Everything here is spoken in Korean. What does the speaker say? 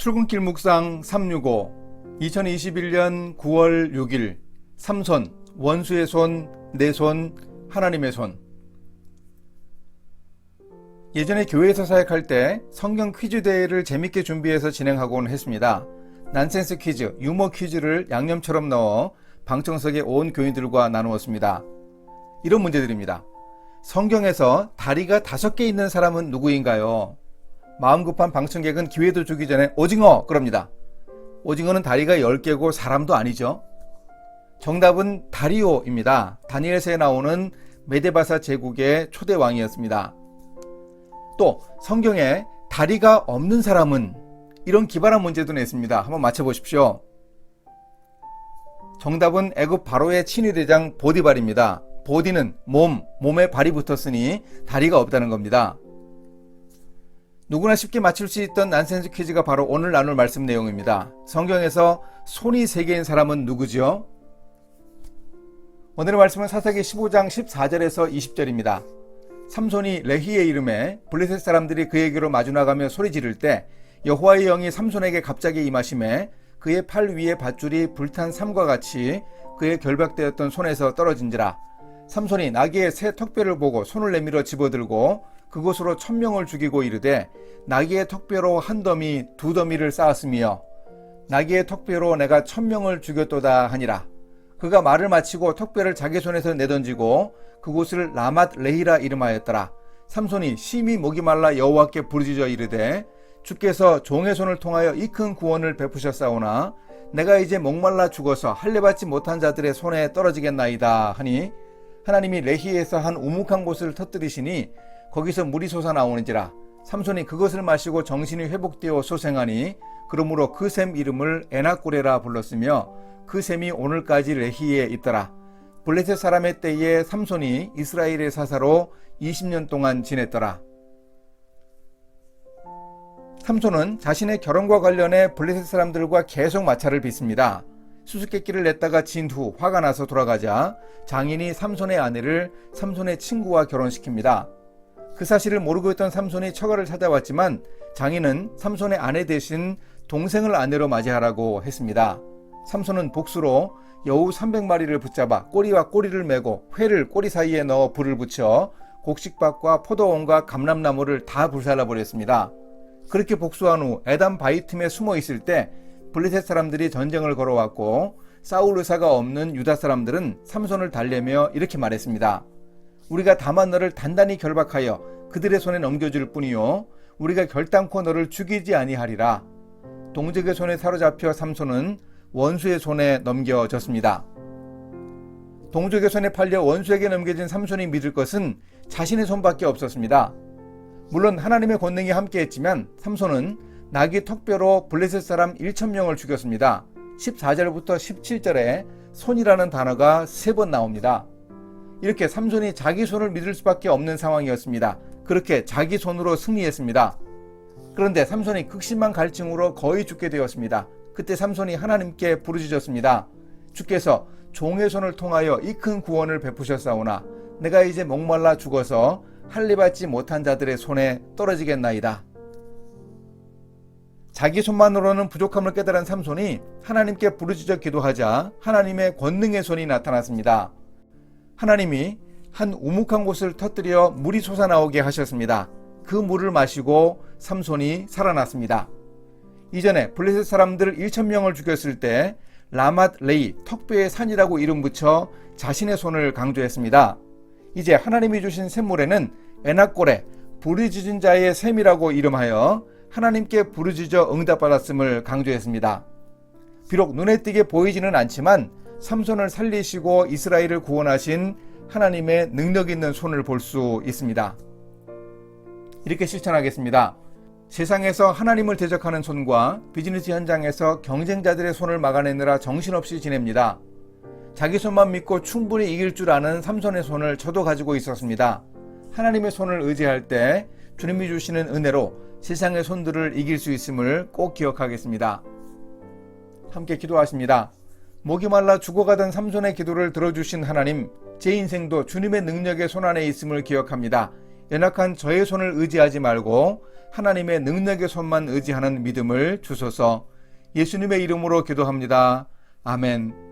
출근길 묵상 365 2021년 9월 6일 삼손 원수의 손, 내 손, 하나님의 손. 예전에 교회에서 사역할 때 성경 퀴즈 대회를 재밌게 준비해서 진행하곤 했습니다. 난센스 퀴즈, 유머 퀴즈를 양념처럼 넣어 방청석에 온 교인들과 나누었습니다. 이런 문제들입니다. 성경에서 다리가 5개 있는 사람은 누구인가요? 마음 급한 방청객은 기회도 주기 전에 오징어 그럽니다. 오징어는 다리가 10개고 사람도 아니죠. 정답은 다리오입니다. 다니엘서에 나오는 메데바사 제국의 초대 왕이었습니다. 또 성경에 다리가 없는 사람은, 이런 기발한 문제도 냈습니다. 한번 맞춰보십시오. 정답은 애굽 바로의 친위대장 보디발입니다. 보디는 몸에 발이 붙었으니 다리가 없다는 겁니다. 누구나 쉽게 맞출 수 있던 난센스 퀴즈가 바로 오늘 나눌 말씀 내용입니다. 성경에서 손이 3개인 사람은 누구죠? 오늘의 말씀은 사사기 15장 14절에서 20절입니다. 삼손이 레히의 이름에 블레셋 사람들이 그에게로 마주나가며 소리 지를 때 여호와의 영이 삼손에게 갑자기 임하심에 그의 팔 위에 밧줄이 불탄 삼과 같이 그의 결박되었던 손에서 떨어진지라. 삼손이 나귀의 새 턱뼈를 보고 손을 내밀어 집어들고 그곳으로 1000명을 죽이고 이르되 나귀의 턱뼈로 한 더미 2더미를 쌓았으며 나귀의 턱뼈로 내가 1000명을 죽였도다 하니라. 그가 말을 마치고 턱뼈를 자기 손에서 내던지고 그곳을 라맛 레히라 이름하였더라. 삼손이 심히 목이 말라 여호와께 부르짖어 이르되 주께서 종의 손을 통하여 이 큰 구원을 베푸셨사오나 내가 이제 목말라 죽어서 할례받지 못한 자들의 손에 떨어지겠나이다 하니 하나님이 레히에서 한 우묵한 곳을 터뜨리시니 거기서 물이 솟아나오는지라. 삼손이 그것을 마시고 정신이 회복되어 소생하니 그러므로 그 샘 이름을 에나꼬레라 불렀으며 그 샘이 오늘까지 레히에 있더라. 블레셋 사람의 때에 삼손이 이스라엘의 사사로 20년 동안 지냈더라. 삼손은 자신의 결혼과 관련해 블레셋 사람들과 계속 마찰을 빚습니다. 수수께끼를 냈다가 진 후 화가 나서 돌아가자 장인이 삼손의 아내를 삼손의 친구와 결혼시킵니다. 그 사실을 모르고 있던 삼손이 처가를 찾아왔지만 장인은 삼손의 아내 대신 동생을 아내로 맞이하라고 했습니다. 삼손은 복수로 여우 300마리를 붙잡아 꼬리와 꼬리를 메고 회를 꼬리 사이에 넣어 불을 붙여 곡식밭과 포도원과 감람나무를 다 불살라버렸습니다. 그렇게 복수한 후 에담 바위 틈에 숨어 있을 때 블레셋 사람들이 전쟁을 걸어왔고 싸울 의사가 없는 유다 사람들은 삼손을 달래며 이렇게 말했습니다. 우리가 다만 너를 단단히 결박하여 그들의 손에 넘겨줄 뿐이요 우리가 결단코 너를 죽이지 아니하리라. 동족의 손에 사로잡혀 삼손은 원수의 손에 넘겨졌습니다. 동족의 손에 팔려 원수에게 넘겨진 삼손이 믿을 것은 자신의 손밖에 없었습니다. 물론 하나님의 권능이 함께했지만 삼손은 나귀 턱뼈로 블레셋 사람 1000명을 죽였습니다. 14절부터 17절에 손이라는 단어가 3번 나옵니다. 이렇게 삼손이 자기 손을 믿을 수밖에 없는 상황이었습니다. 그렇게 자기 손으로 승리했습니다. 그런데 삼손이 극심한 갈증으로 거의 죽게 되었습니다. 그때 삼손이 하나님께 부르짖었습니다. 주께서 종의 손을 통하여 이 큰 구원을 베푸셨사오나 내가 이제 목말라 죽어서 할례받지 못한 자들의 손에 떨어지겠나이다. 자기 손만으로는 부족함을 깨달은 삼손이 하나님께 부르짖어 기도하자 하나님의 권능의 손이 나타났습니다. 하나님이 한 우묵한 곳을 터뜨려 물이 솟아나오게 하셨습니다. 그 물을 마시고 삼손이 살아났습니다. 이전에 블레셋 사람들 1000명을 죽였을 때 라맛 레히 턱뼈의 산이라고 이름 붙여 자신의 손을 강조했습니다. 이제 하나님이 주신 샘물에는 에나꼬레 부르짖은 자의 샘이라고 이름하여 하나님께 부르짖어 응답받았음을 강조했습니다. 비록 눈에 띄게 보이지는 않지만 삼손을 살리시고 이스라엘을 구원하신 하나님의 능력 있는 손을 볼 수 있습니다. 이렇게 실천하겠습니다. 세상에서 하나님을 대적하는 손과 비즈니스 현장에서 경쟁자들의 손을 막아내느라 정신없이 지냅니다. 자기 손만 믿고 충분히 이길 줄 아는 삼손의 손을 저도 가지고 있었습니다. 하나님의 손을 의지할 때 주님이 주시는 은혜로 세상의 손들을 이길 수 있음을 꼭 기억하겠습니다. 함께 기도하십니다. 목이 말라 죽어가던 삼손의 기도를 들어주신 하나님, 제 인생도 주님의 능력의 손안에 있음을 기억합니다. 연약한 저의 손을 의지하지 말고 하나님의 능력의 손만 의지하는 믿음을 주소서. 예수님의 이름으로 기도합니다. 아멘.